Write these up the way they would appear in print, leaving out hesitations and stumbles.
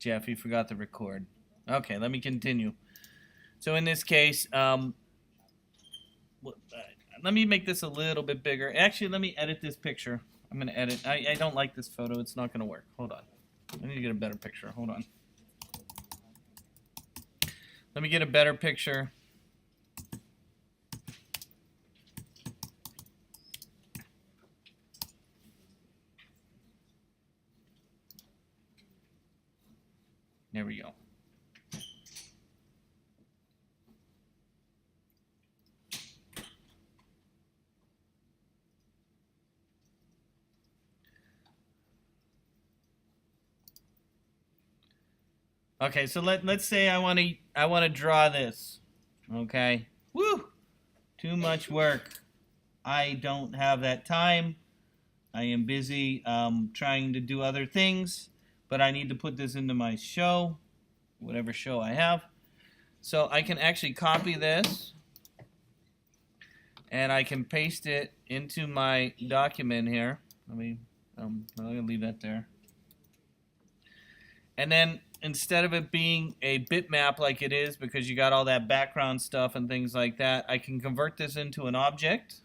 Jeff, you forgot to record. Okay, let me continue. So in this case, let me make this a little bit bigger. Actually, let me edit this picture. I'm going to edit. I don't like this photo. It's not going to work. Hold on. I need to get a better picture. Hold on. Let me get a better picture. There we go. Okay, so let's say I want to draw this. Okay. Woo! Too much work. I don't have that time. I am busy trying to do other things, but I need to put this into my show, whatever show I have. So I can actually copy this, and I can paste it into my document here. I'm going to leave that there. And then instead of it being a bitmap like it is, because you got all that background stuff and things like that, I can convert this into an object.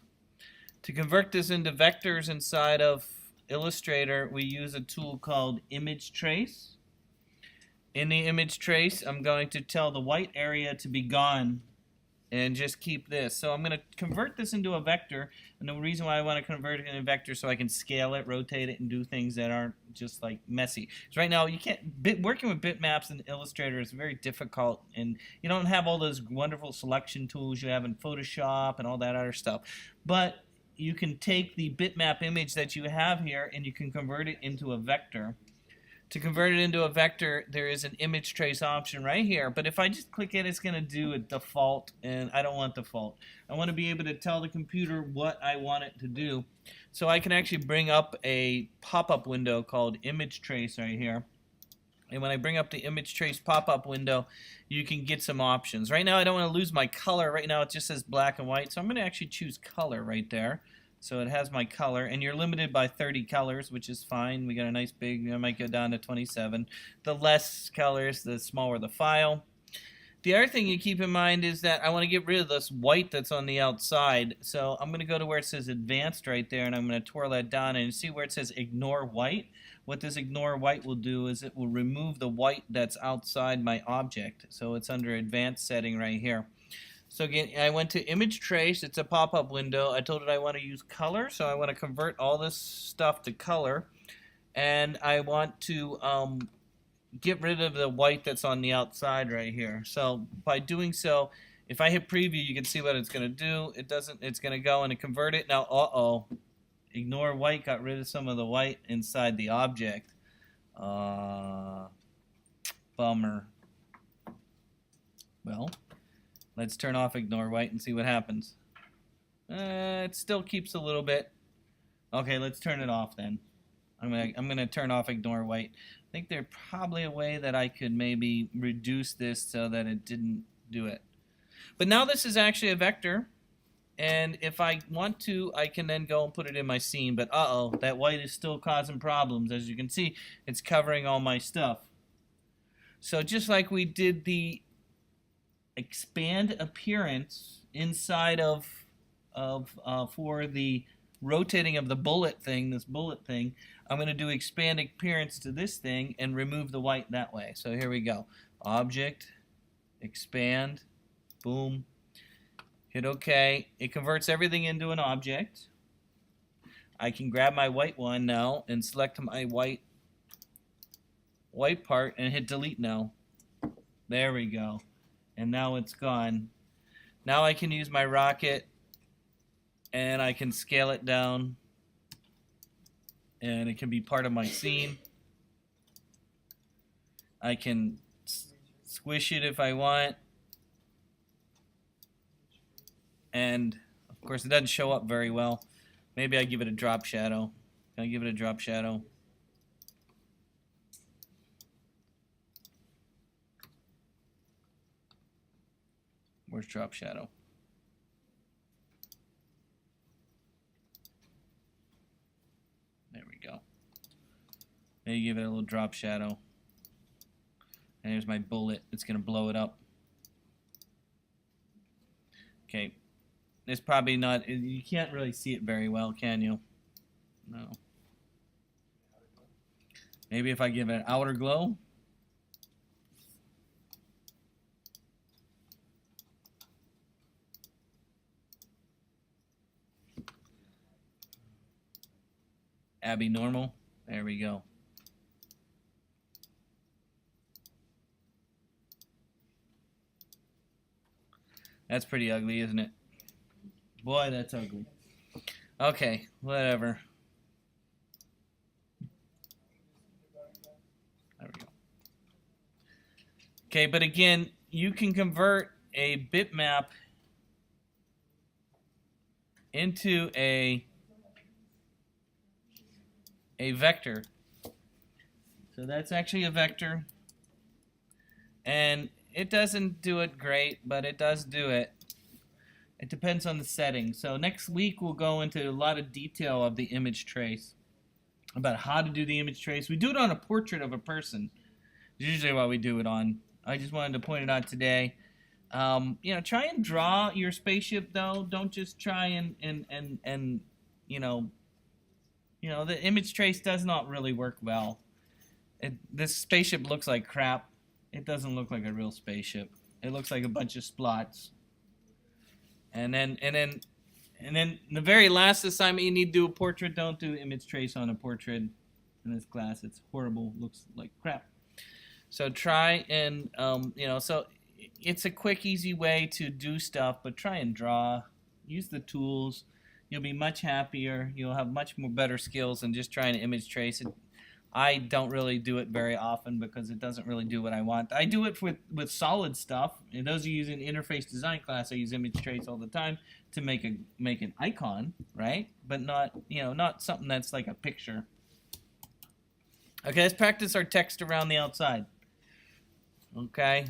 To convert this into vectors inside of Illustrator, we use a tool called Image Trace. In the Image Trace, I'm going to tell the white area to be gone and just keep this. So I'm going to convert this into a vector, and the reason why I want to convert it into a vector so I can scale it, rotate it, and do things that aren't just like messy. So right now, you can't working with bitmaps in Illustrator is very difficult, and you don't have all those wonderful selection tools you have in Photoshop and all that other stuff. But you can take the bitmap image that you have here and you can convert it into a vector. To convert it into a vector, there is an image trace option right here. But if I just click it, it's going to do a default, and I don't want default. I want to be able to tell the computer what I want it to do. So I can actually bring up a pop-up window called Image Trace right here. And when I bring up the Image Trace pop-up window, you can get some options. Right now, I don't want to lose my color. Right now, it just says black and white. So I'm going to actually choose color right there. So it has my color, and you're limited by 30 colors, which is fine. We got a nice big, I might go down to 27. The less colors, the smaller the file. The other thing you keep in mind is that I want to get rid of this white that's on the outside. So I'm going to go to where it says advanced right there, and I'm going to twirl that down, and you see where it says ignore white? What this ignore white will do is it will remove the white that's outside my object. So it's under advanced setting right here. So again, I went to Image Trace. It's a pop-up window. I told it I want to use color, so I want to convert all this stuff to color. And I want to get rid of the white that's on the outside right here. So by doing so, if I hit preview, you can see what it's going to do. It doesn't. It's going to go and convert it. Now, ignore white. Got rid of some of the white inside the object. Bummer. Well, let's turn off ignore white and see what happens. It still keeps a little bit. Okay, let's turn it off then. I'm gonna turn off ignore white. I think there's probably a way that I could maybe reduce this so that it didn't do it. But now this is actually a vector, and if I want to, I can then go and put it in my scene. But that white is still causing problems. As you can see, it's covering all my stuff. So just like we did the expand appearance inside of for the rotating of the bullet thing, this bullet thing, I'm going to do expand appearance to this thing and remove the white that way. So here we go. Object, expand, boom, hit OK. It converts everything into an object. I can grab my white one now and select my white part and hit delete now. There we go. And now it's gone. Now I can use my rocket and I can scale it down and it can be part of my scene. I can squish it if I want, and of course it doesn't show up very well. Maybe I give it a drop shadow. Can I give it a drop shadow? Where's drop shadow? There we go. Maybe give it a little drop shadow. And there's my bullet. It's going to blow it up. Okay. It's probably not, you can't really see it very well, can you? No. Maybe if I give it an outer glow. Abby normal. There we go. That's pretty ugly, isn't it? Boy, that's ugly. Okay, whatever. There we go. Okay, but again, you can convert a bitmap into a vector. So that's actually a vector. And it doesn't do it great, but it does do it. It depends on the setting. So next week we'll go into a lot of detail of the image trace, about how to do the image trace. We do it on a portrait of a person. It's usually what we do it on. I just wanted to point it out today. You know, try and draw your spaceship though. Don't just try and you know, the image trace does not really work well. This spaceship looks like crap. It doesn't look like a real spaceship. It looks like a bunch of splots. And then the very last assignment, you need to do a portrait. Don't do image trace on a portrait in this class. It's horrible. Looks like crap. So try and you know, so it's a quick, easy way to do stuff. But try and draw. Use the tools. You'll be much happier. You'll have much more better skills than just trying to image trace it. I don't really do it very often because it doesn't really do what I want. I do it with solid stuff. And those who use an interface design class, I use image trace all the time to make an icon, right? But not, you know, not something that's like a picture. Okay, let's practice our text around the outside. Okay,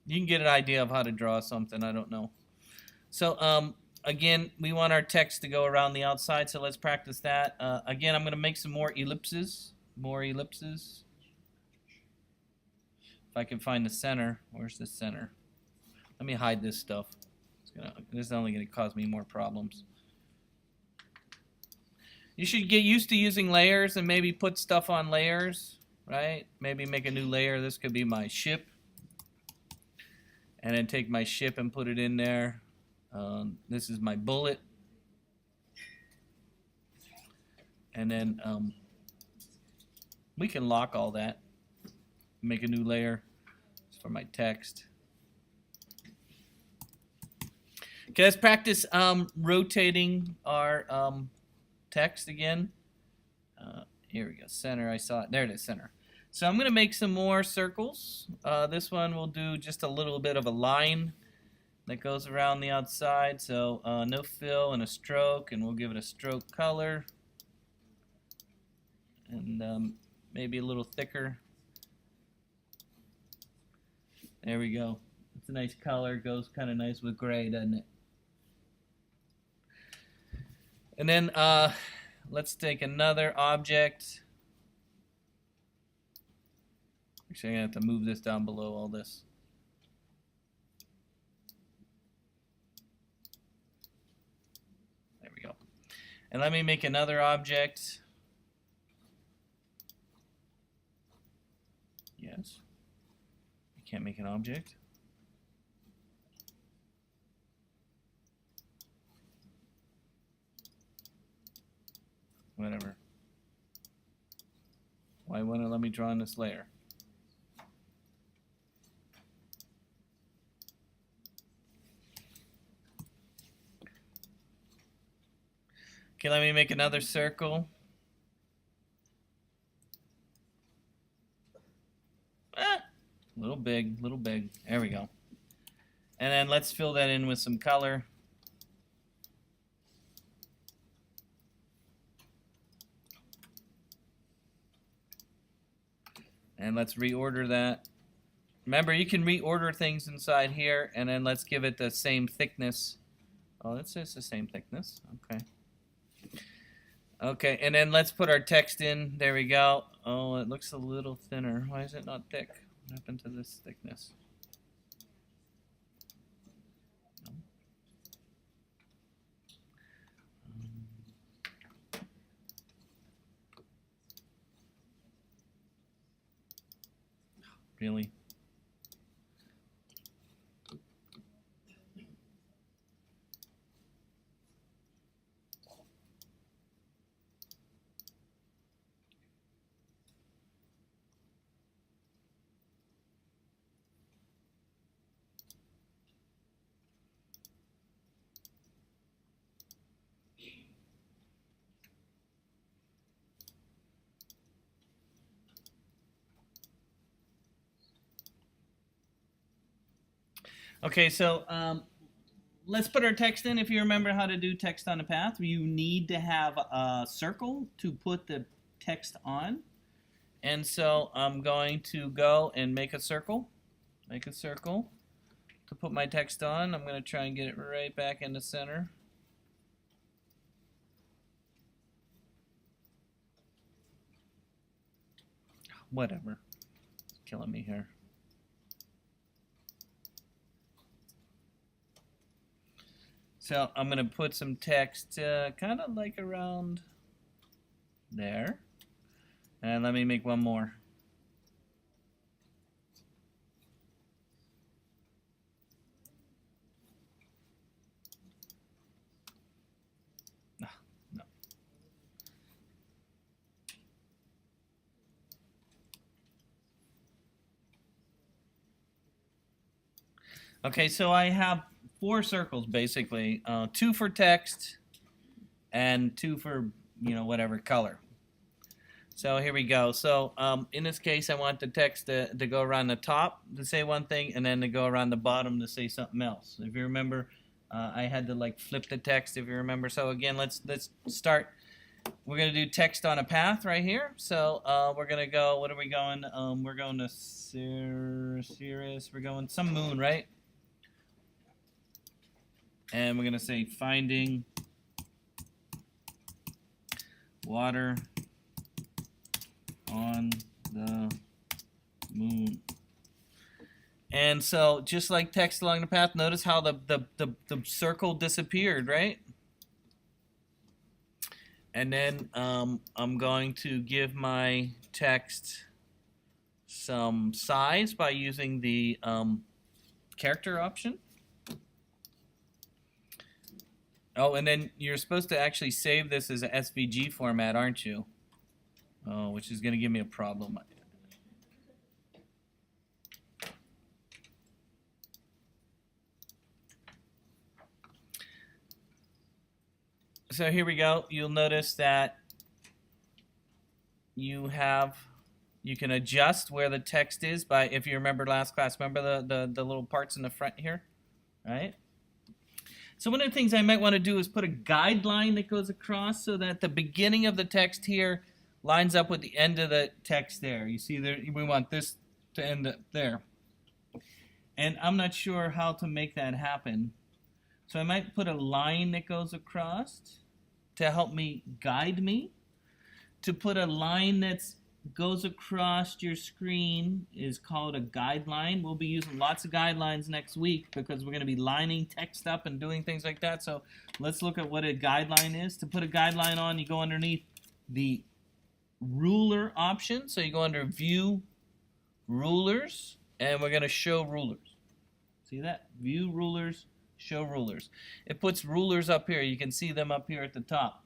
you can get an idea of how to draw something. I don't know. So again, we want our text to go around the outside. So let's practice that. Again, I'm going to make some more ellipses. More ellipses. If I can find the center. Where's the center? Let me hide this stuff. This is only going to cause me more problems. You should get used to using layers and maybe put stuff on layers, right? Maybe make a new layer. This could be my ship. And then take my ship and put it in there. This is my bullet. And then we can lock all that. Make a new layer for my text. Okay, let's practice rotating our text again. Here we go, center. I saw it. There it is, center. So I'm going to make some more circles. This one will do just a little bit of a line that goes around the outside. So no fill and a stroke, and we'll give it a stroke color. And maybe a little thicker. There we go. It's a nice color. Goes kind of nice with gray, doesn't it? And then let's take another object. Actually, I'm going to have to move this down below all this. There we go. And let me make another object. Yes. You can't make an object. Whatever. Why won't it let me draw in this layer? Okay, let me make another circle. Little big, little big. There we go. And then let's fill that in with some color. And let's reorder that. Remember, you can reorder things inside here, and then let's give it the same thickness. Oh, that's just the same thickness. Okay. Okay, and then let's put our text in. There we go. Oh, it looks a little thinner. Why is it not thick? What happened to this thickness? No. Really? Okay, so let's put our text in. If you remember how to do text on a path, you need to have a circle to put the text on. And so I'm going to go and make a circle. Make a circle to put my text on. I'm going to try and get it right back in the center. Whatever. It's killing me here. So I'm going to put some text kind of like around there. And let me make one more. No. Okay, so I have 4 circles basically, 2 for text and 2 for, you know, whatever color. So here we go. So in this case, I want the text to go around the top to say one thing, and then to go around the bottom to say something else. If you remember, I had to like flip the text. If you remember, so again, let's start. We're gonna do text on a path right here. So we're gonna go. What are we going? We're going to Sirius. We're going some moon, right? And we're going to say finding water on the moon. And so just like text along the path, notice how the circle disappeared, right? And then I'm going to give my text some size by using the character option. Oh, and then you're supposed to actually save this as an SVG format, aren't you? Oh, which is going to give me a problem. So here we go. You'll notice that you can adjust where the text is by, if you remember last class, remember the little parts in the front here, right? So one of the things I might want to do is put a guideline that goes across so that the beginning of the text here lines up with the end of the text there. You see there, we want this to end up there. And I'm not sure how to make that happen. So I might put a line that goes across to help me guide me. To put a line that goes across your screen is called a guideline. We'll be using lots of guidelines next week because we're going to be lining text up and doing things like that. So let's look at what a guideline is. To put a guideline on, you go underneath the ruler option. So you go under View, Rulers, and we're going to Show Rulers. See that? View Rulers, Show Rulers. It puts rulers up here. You can see them up here at the top.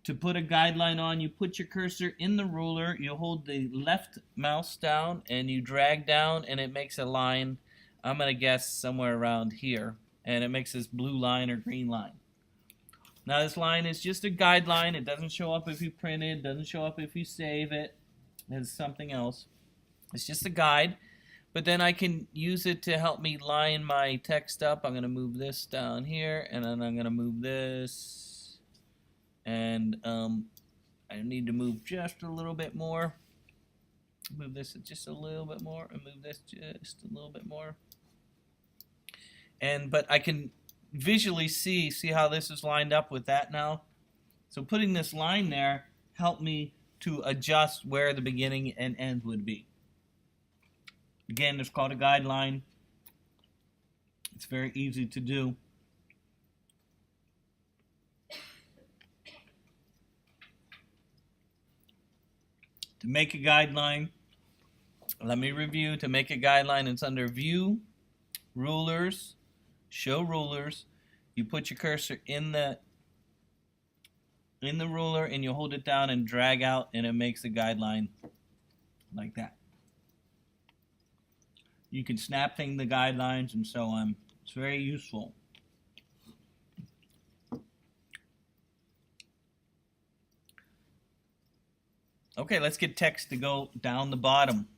To put a guideline on, you put your cursor in the ruler, you hold the left mouse down, and you drag down, and it makes a line. I'm going to guess somewhere around here, and it makes this blue line or green line. Now this line is just a guideline. It doesn't show up if you print it, doesn't show up if you save it. It's something else. It's just a guide, but then I can use it to help me line my text up. I'm going to move this down here, and then I'm going to move this. And I need to move just a little bit more. Move this just a little bit more, and move this just a little bit more. But I can visually see how this is lined up with that now. So putting this line there helped me to adjust where the beginning and end would be. Again, it's called a guideline. It's very easy to do. To make a guideline, let me review. To make a guideline, it's under View, Rulers, Show Rulers. You put your cursor in the ruler and you hold it down and drag out, and it makes a guideline like that. You can snap thing the guidelines and so on. It's very useful. Okay, let's get text to go down the bottom.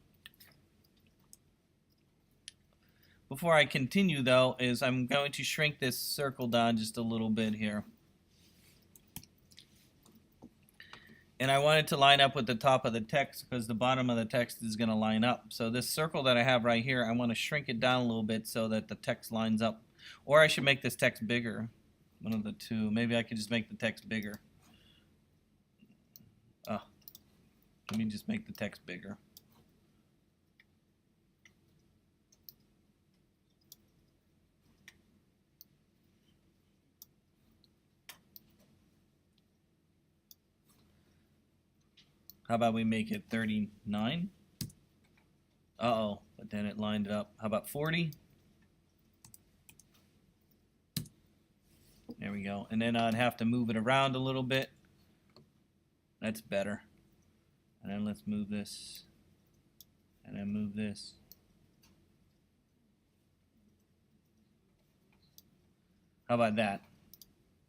Before I continue, though, is I'm going to shrink this circle down just a little bit here. And I want it to line up with the top of the text because the bottom of the text is going to line up. So this circle that I have right here, I want to shrink it down a little bit so that the text lines up. Or I should make this text bigger. One of the two. Maybe I could just make the text bigger. Oh, let me just make the text bigger. How about we make it 39? Uh-oh, but then it lined it up. How about 40? There we go. And then I'd have to move it around a little bit. That's better. And then let's move this. And then move this. How about that?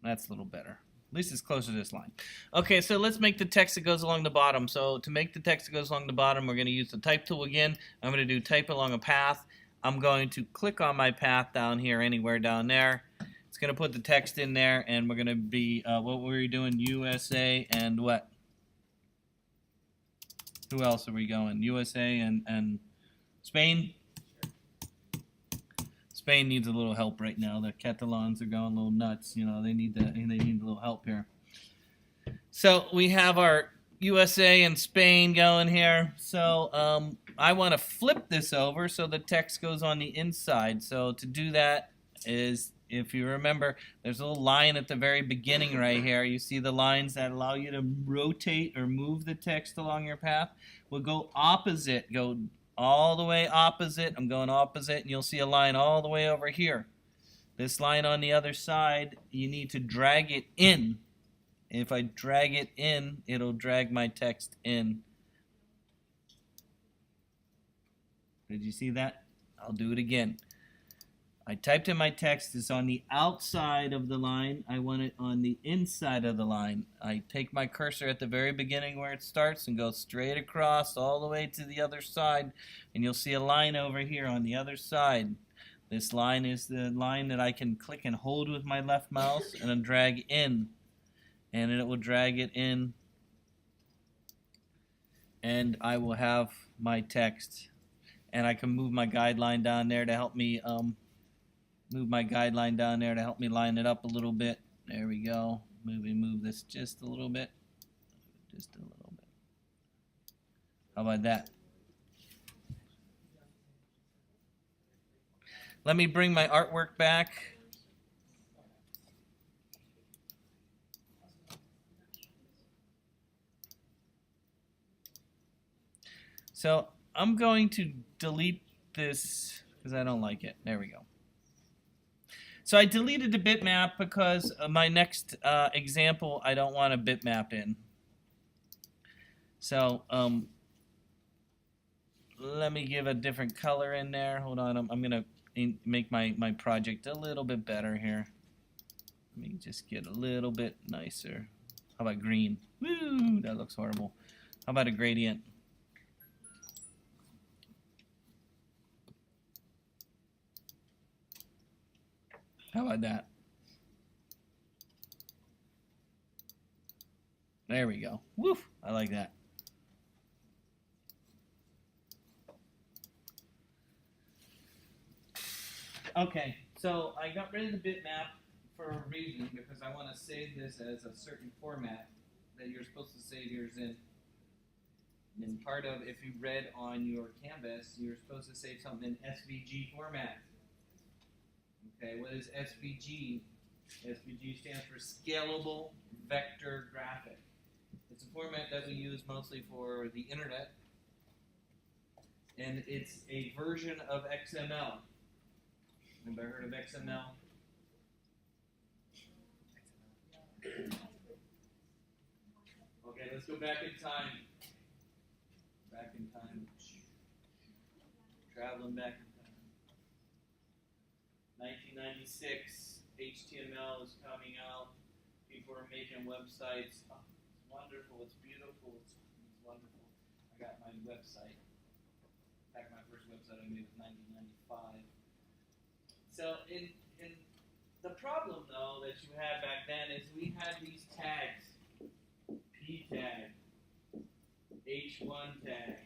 That's a little better. At least it's closer to this line. Okay, so let's make the text that goes along the bottom. So to make the text that goes along the bottom, we're going to use the type tool again. I'm going to do type along a path. I'm going to click on my path down here, anywhere down there. It's going to put the text in there, and we're going to be, what were we doing? USA and what? Who else are we going? USA and Spain? Spain needs a little help right now. The Catalans are going a little nuts. You know, they need a little help here. So we have our USA and Spain going here. So I want to flip this over so the text goes on the inside. So to do that is, if you remember, there's a little line at the very beginning right here. You see the lines that allow you to rotate or move the text along your path? We'll go opposite, go all the way opposite. I'm going opposite, and you'll see a line all the way over here. This line on the other side, you need to drag it in. If I drag it in, it'll drag my text in. Did you see that? I'll do it again. I typed in my text. It's on the outside of the line. I want it on the inside of the line. I take my cursor at the very beginning where it starts and go straight across all the way to the other side. And you'll see a line over here on the other side. This line is the line that I can click and hold with my left mouse and then drag in. And it will drag it in. And I will have my text. And I can move my guideline down there to help me line it up a little bit. There we go. Maybe move this just a little bit. Just a little bit. How about that? Let me bring my artwork back. So I'm going to delete this because I don't like it. There we go. So I deleted the bitmap because my next example, I don't want a bitmap in. So let me give a different color in there. Hold on, I'm going to make my project a little bit better here. Let me just get a little bit nicer. How about green? Woo, that looks horrible. How about a gradient? How about that? There we go. Woof! I like that. Okay, so I got rid of the bitmap for a reason, because I want to save this as a certain format that you're supposed to save yours in. And part of, if you read on your canvas, you're supposed to save something in SVG format. Okay, what is SVG? SVG stands for Scalable Vector Graphic. It's a format that we use mostly for the internet, and it's a version of XML. Anybody heard of XML? Okay, let's go back in time. Back in time. Traveling back in time. 1996, HTML is coming out. People are making websites. Oh, it's wonderful. It's beautiful. It's wonderful. I got my website. In fact, my first website I made was 1995. So, in the problem though that you had back then is we had these tags. P tag, H1 tag,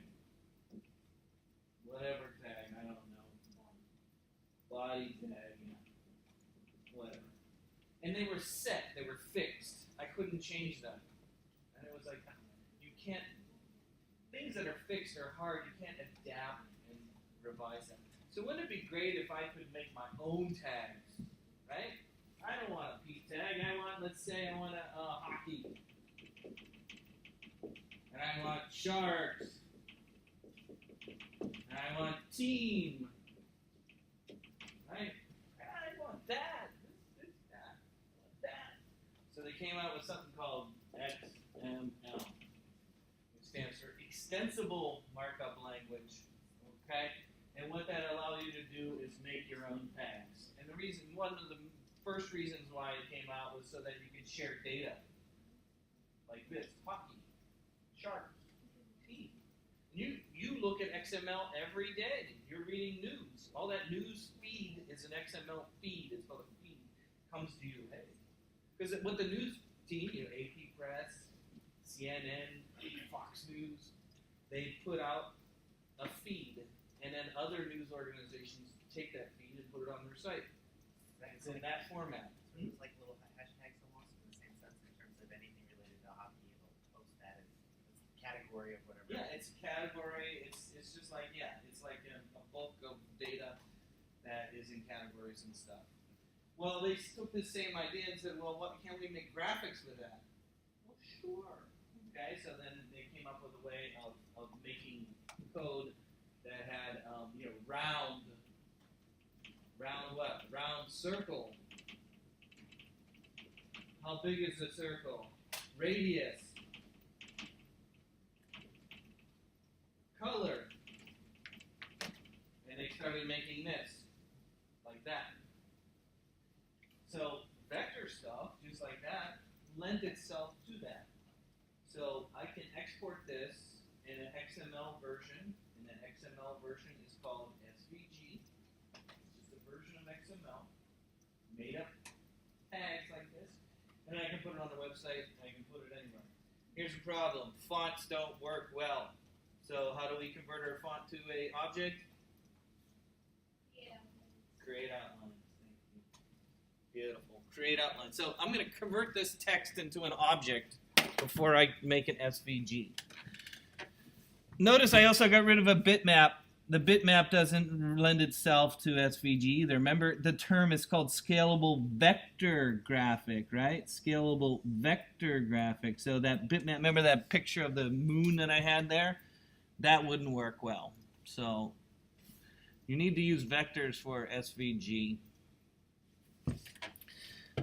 whatever tag, I don't know. Body tag, whatever. And they were set, they were fixed. I couldn't change them. And it was like, you can't, things that are fixed are hard, you can't adapt and revise them. So wouldn't it be great if I could make my own tags, right? I don't want a P tag, let's say I want a hockey. And I want sharks. And I want team. Right? I want that. This, that. I want that. So they came out with something called XML. It stands for Extensible Markup Language. Okay? And what that allows you to do is make your own tags. And the reason, one of the first reasons why it came out was so that you could share data. Like this, hockey, sharks, team. You look at XML every day. You're reading news. All that news feed is an XML feed. It's called a feed. Comes to you, hey. Because with the news team, AP Press, CNN, Fox News, they put out a feed, and then other news organizations take that feed and put it on their site. It's in that format. It's like little hashtags almost in the same sense in terms of anything related to hockey. It'll post that as a category of whatever. Yeah, it's a category. It's just like, it's like a bulk of data that is in categories and stuff. Well, they took the same idea and said, well, what can't we make graphics with that? Well, sure. Okay, so then they came up with a way of making code that had round circle. How big is the circle? Radius. Color. And they started making this. Like that. So vector stuff, just like that, lent itself to that. So I can export this in an XML version, and that XML version is called SVG. It's just a version of XML, made up tags like this, and I can put it on the website, and I can put it anywhere. Here's the problem. Fonts don't work well. So how do we convert our font to an object? Create outlines. Beautiful. Create outline. So I'm going to convert this text into an object before I make an SVG. Notice I also got rid of a bitmap. The bitmap doesn't lend itself to SVG either. Remember, the term is called scalable vector graphic, right? Scalable vector graphic. So that bitmap, remember that picture of the moon that I had there? That wouldn't work well. So you need to use vectors for SVG.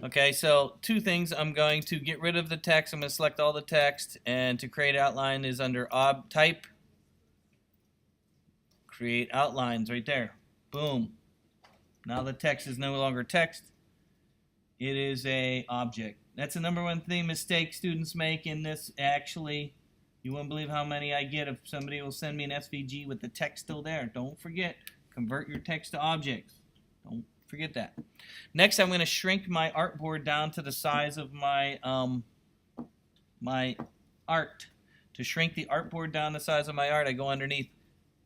Okay, so two things. I'm going to get rid of the text. I'm going to select all the text, and to create outline is under type. Create outlines right there. Boom. Now the text is no longer text. It is a object. That's the number one thing mistake students make in this. Actually, you won't believe how many I get if somebody will send me an SVG with the text still there. Don't forget, convert your text to objects. Don't forget that. Next, I'm going to shrink my artboard down to the size of my my art. To shrink the artboard down the size of my art, I go underneath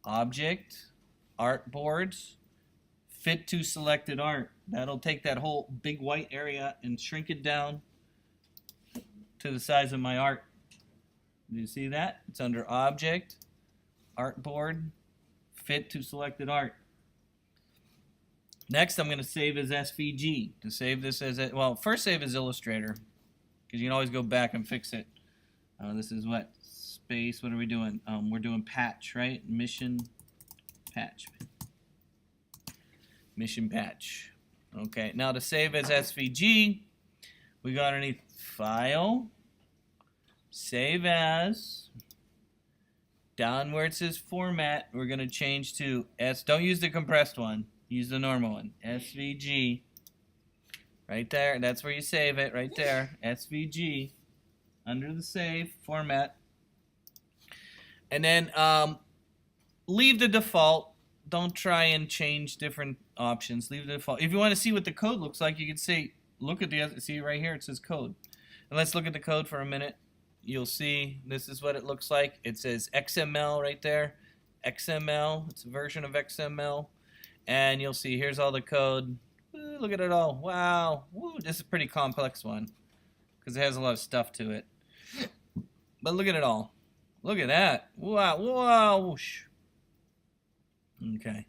Object, Artboards, Fit to Selected Art. That'll take that whole big white area and shrink it down to the size of my art. Do you see that? It's under Object, Artboard, Fit to Selected Art. Next, I'm going to save as SVG. To save this as first save as Illustrator, because you can always go back and fix it. This is what space. What are we doing? We're doing patch, right? Mission patch. Mission patch. Okay. Now to save as SVG, we go underneath File, Save As. Down where it says Format, we're going to change to S. Don't use the compressed one. Use the normal one. SVG. Right there. That's where you save it. Right there. SVG. Under the save format. And then leave the default. Don't try and change different options. Leave the default. If you want to see what the code looks like, you can say, look at the, see right here, it says code. And let's look at the code for a minute. You'll see this is what it looks like. It says XML right there. XML. It's a version of XML. And you'll see here's all the code. Ooh, look at it all. Wow. Ooh, this is a pretty complex one because it has a lot of stuff to it. But look at it all. Look at that. Wow. Wow. Whoosh. Okay.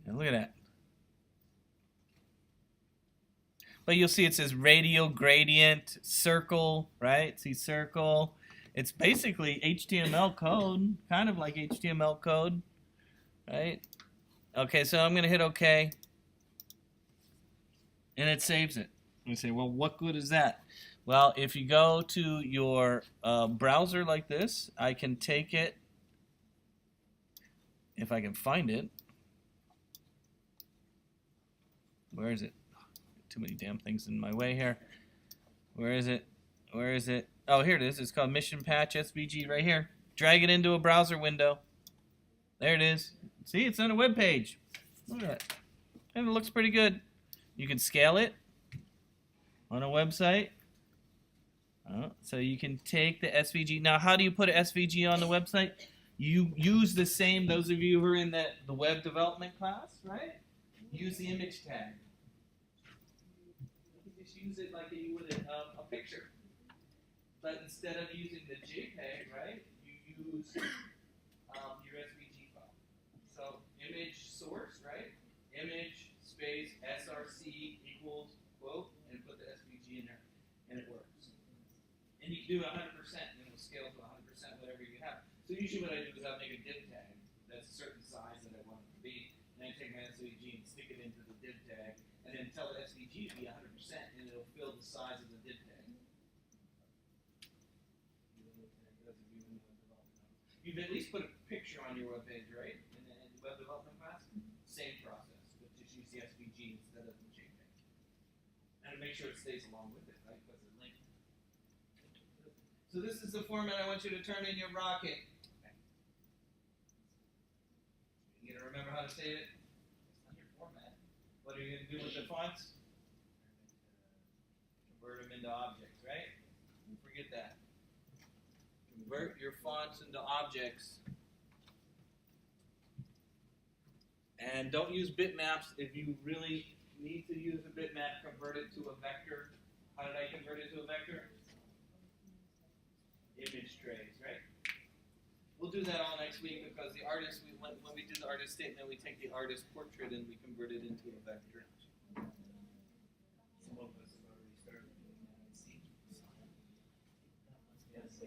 Now look at that. But you'll see it says radial gradient, circle, right? See circle. It's basically HTML code, kind of like HTML code, right? Okay, so I'm going to hit OK. And it saves it. You say, well, what good is that? Well, if you go to your browser like this, I can take it, if I can find it. Where is it? Too many damn things in my way here. Where is it? Where is it? Oh, here it is. It's called Mission Patch SVG right here. Drag it into a browser window. There it is. See, it's on a web page. Look at that. And it looks pretty good. You can scale it on a website. So you can take the SVG. Now, how do you put an SVG on the website? You use the same, those of you who are in the web development class, right? Use the image tag. You can just use it like you would a picture. But instead of using the JPEG, right, you use your SVG file. So image source, right? Image space src equals quote, and put the SVG in there, and it works. And you can do 100%, and it'll scale to 100% whatever you have. So usually what I do is I'll make a div tag that's a certain size that I want it to be, and I take my SVG and stick it into the div tag, and then tell the SVG to be 100%, and it'll fill the size of the div tag. You've at least put a picture on your web page, right? In the web development class? Same process, but just use the SVG instead of the JPEG. And make sure it stays along with it, right? Because it's linked. So this is the format I want you to turn in your Rocket. You gotta remember how to save it. It's not your format. What are you gonna do with the fonts? Convert them into objects, right? Don't forget that. Convert your fonts into objects. And don't use bitmaps. If you really need to use a bitmap, convert it to a vector. How did I convert it to a vector? Image trays, right? We'll do that all next week because the artist, when we do the artist statement, we take the artist portrait and we convert it into a vector. Some of us have already started doing that. Yes.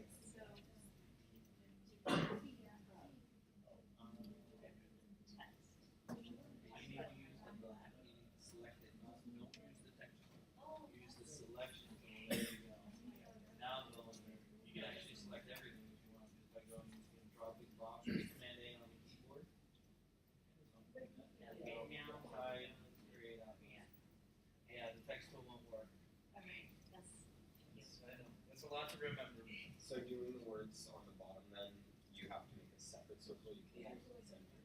A lot to remember. So doing the words on the bottom, then you have to make a separate circle. You can't use the center.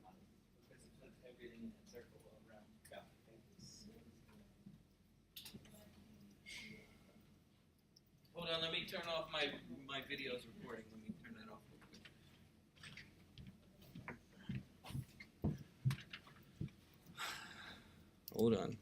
Because it puts everything in a circle around. Yeah. Hold on, let me turn off my video's recording. Let me turn that off real quick. Hold on.